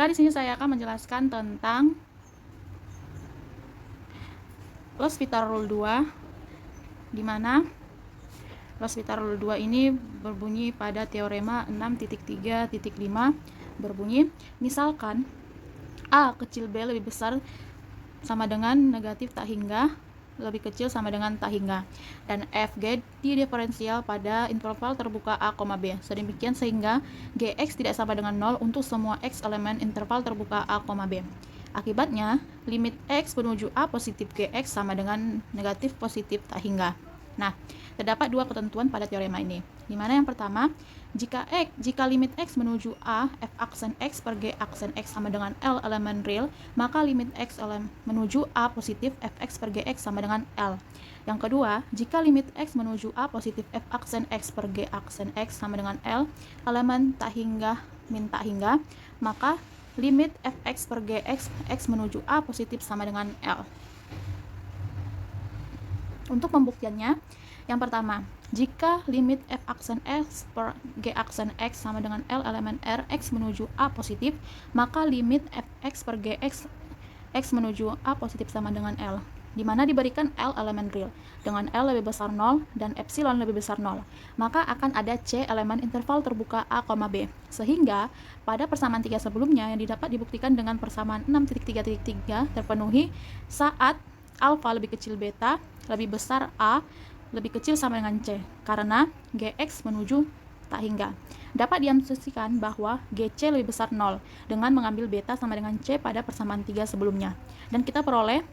Baiklah, di sini saya akan menjelaskan tentang L'Hospital Rule 2, di mana L'Hospital Rule 2 ini berbunyi pada teorema 6.3.5 berbunyi, misalkan A kecil B lebih besar sama dengan negatif tak hingga lebih kecil sama dengan tak hingga, dan Fg diferensial pada interval terbuka A, B. Sedemikian sehingga Gx tidak sama dengan 0 untuk semua X elemen interval terbuka A, B. Akibatnya, limit X menuju A positif Gx sama dengan negatif positif tak hingga. Nah, terdapat dua ketentuan pada teorema ini, di mana yang pertama, jika limit X menuju A, F aksen X per G aksen X sama dengan L elemen real, maka limit X menuju A positif Fx per Gx sama dengan L. Yang kedua, jika limit X menuju A positif F aksen X per G aksen X sama dengan L, elemen tak hingga min tak hingga, maka limit Fx per Gx X menuju A positif sama dengan L. Untuk pembuktiannya, yang pertama, jika limit F aksen X per G aksen X sama dengan L elemen R X menuju A positif, maka limit Fx per Gx X menuju A positif sama dengan L, di mana diberikan L elemen real dengan L lebih besar 0 dan epsilon lebih besar 0, maka akan ada C elemen interval terbuka A, B. Sehingga pada persamaan 3 sebelumnya yang dapat dibuktikan dengan persamaan 6.3.3 terpenuhi saat alfa lebih kecil beta lebih besar A lebih kecil sama dengan C, karena Gx menuju tak hingga. Dapat diasumsikan bahwa Gc lebih besar 0 dengan mengambil beta sama dengan C pada persamaan 3 sebelumnya. Dan kita peroleh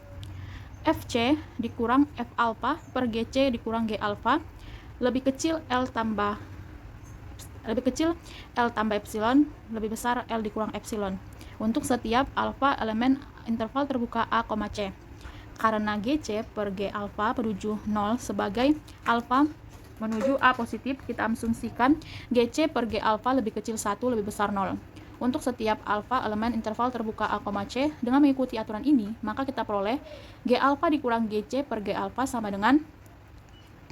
Fc dikurang F alpha per Gc dikurang G alpha lebih kecil L tambah epsilon lebih besar L dikurang epsilon untuk setiap alfa elemen interval terbuka A, C. Karena Gc per G alpha menuju 0 sebagai alpha menuju A positif, kita asumsikan Gc per G alpha lebih kecil 1 lebih besar 0. Untuk setiap alpha elemen interval terbuka A, C, dengan mengikuti aturan ini, maka kita peroleh G alpha dikurang Gc per G alpha sama dengan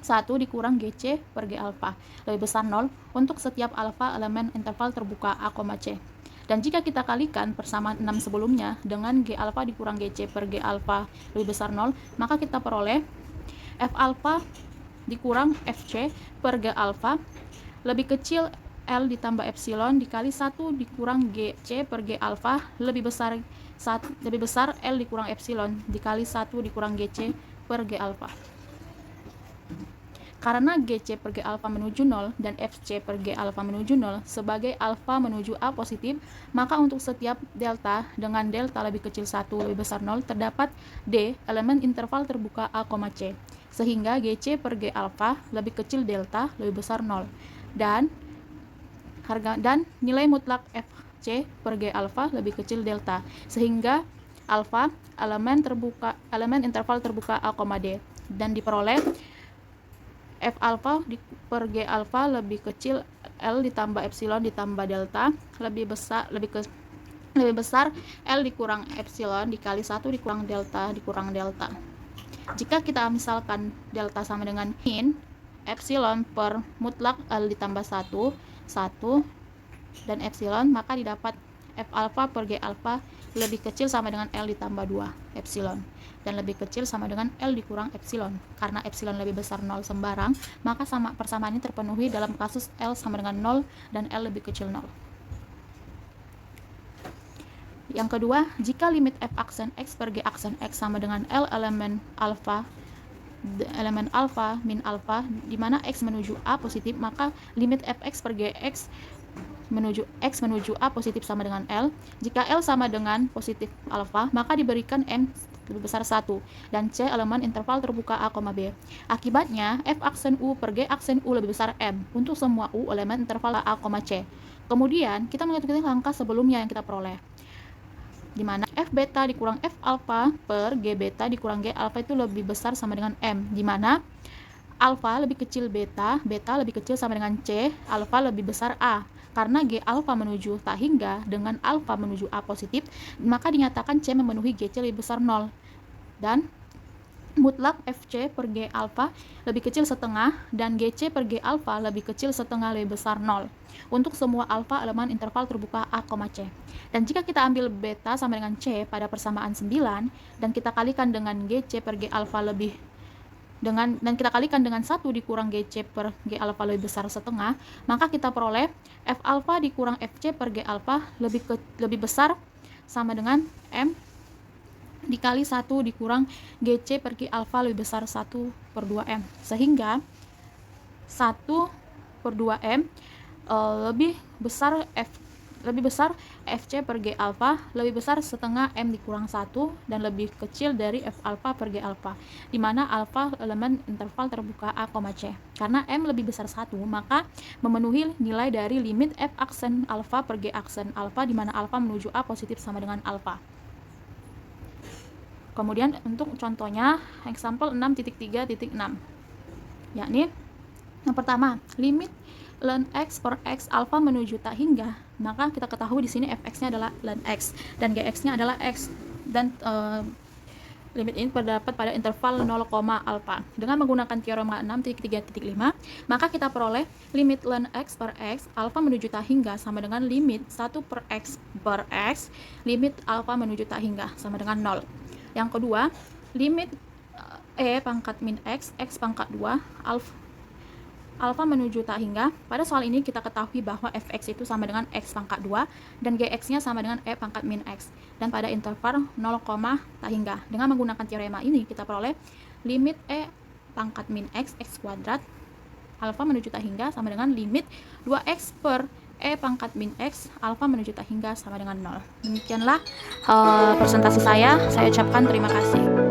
1 dikurang Gc per G alpha lebih besar 0 untuk setiap alpha elemen interval terbuka A, C. Dan jika kita kalikan persamaan 6 sebelumnya dengan G alpha dikurang Gc per G alpha lebih besar 0, maka kita peroleh F alpha dikurang Fc per G alpha lebih kecil L ditambah epsilon dikali 1 dikurang Gc per G alpha lebih besar L dikurang epsilon dikali 1 dikurang Gc per G alpha. Karena Gc per G alpha menuju 0 dan Fc per G alpha menuju 0 sebagai alpha menuju A positif, maka untuk setiap delta dengan delta lebih kecil 1 lebih besar 0 terdapat D elemen interval terbuka A, C. Sehingga Gc per G alpha lebih kecil delta lebih besar 0 dan nilai mutlak Fc per G alpha lebih kecil delta, sehingga alpha elemen interval terbuka A, D, dan diperoleh F alpha per G alpha lebih kecil L ditambah epsilon ditambah delta lebih besar L dikurang epsilon dikali 1 dikurang delta. Jika kita misalkan delta sama dengan min epsilon per mutlak L ditambah 1 dan epsilon, maka didapat F alpha per G alpha lebih kecil sama dengan L ditambah 2 epsilon dan lebih kecil sama dengan L dikurang epsilon. Karena epsilon lebih besar 0 sembarang, maka persamaan ini terpenuhi dalam kasus L sama dengan 0 dan L lebih kecil 0. Yang kedua, jika limit F aksen X per G aksen X sama dengan L elemen alpha min alpha, di mana X menuju A positif, maka limit Fx per Gx X menuju A positif sama dengan L. Jika L sama dengan positif alpha, maka diberikan M lebih besar 1 dan C elemen interval terbuka A, B. Akibatnya F aksen U per G aksen U lebih besar M untuk semua U elemen interval A, C. Kemudian kita mengikuti langkah sebelumnya yang kita peroleh, di mana F beta dikurang F alpha per G beta dikurang G alpha itu lebih besar sama dengan M, di mana alpha lebih kecil beta lebih kecil sama dengan C, alpha lebih besar A. Karena G alpha menuju tak hingga dengan alpha menuju A positif, maka dinyatakan C memenuhi Gc lebih besar 0. Dan mutlak FC per G alfa lebih kecil setengah dan GC per G alfa lebih kecil setengah lebih besar 0 untuk semua alfa elemen interval terbuka A, C. Dan jika kita ambil beta sama dengan C pada persamaan 9 dan kita kalikan dengan GC per G alfa lebih dan kita kalikan dengan 1 dikurang GC per G alfa lebih besar setengah, maka kita peroleh F alfa dikurang FC per G alfa lebih besar sama dengan M dikali 1 dikurang GC per G alfa lebih besar 1 per 2M, sehingga 1 per 2M lebih besar FC per G alfa lebih besar setengah M dikurang 1 dan lebih kecil dari F alfa per G alfa, di mana alfa elemen interval terbuka A, C. Karena M lebih besar 1, maka memenuhi nilai dari limit F aksen alfa per G aksen alfa, di mana alfa menuju A positif sama dengan alfa. Kemudian untuk contohnya example 6.3.6, yakni yang pertama, limit ln x per x alfa menuju tak hingga, maka kita ketahui di sini fx-nya adalah ln x dan gx-nya adalah x, dan limit ini terdapat pada interval 0, alfa. Dengan menggunakan teorema 6.3.5, maka kita peroleh limit ln x per x alfa menuju tak hingga sama dengan limit 1 per x limit alfa menuju tak hingga sama dengan 0. Yang kedua, limit e pangkat min x pangkat 2 alfa menuju tak hingga. Pada soal ini kita ketahui bahwa fx itu sama dengan x pangkat 2 dan gx-nya sama dengan e pangkat min x, dan pada interval 0, tak hingga. Dengan menggunakan teorema ini kita peroleh limit e pangkat min x kuadrat alfa menuju tak hingga sama dengan limit 2x per e pangkat min x alfa menuju tak hingga sama dengan 0. Demikianlah presentasi saya ucapkan terima kasih.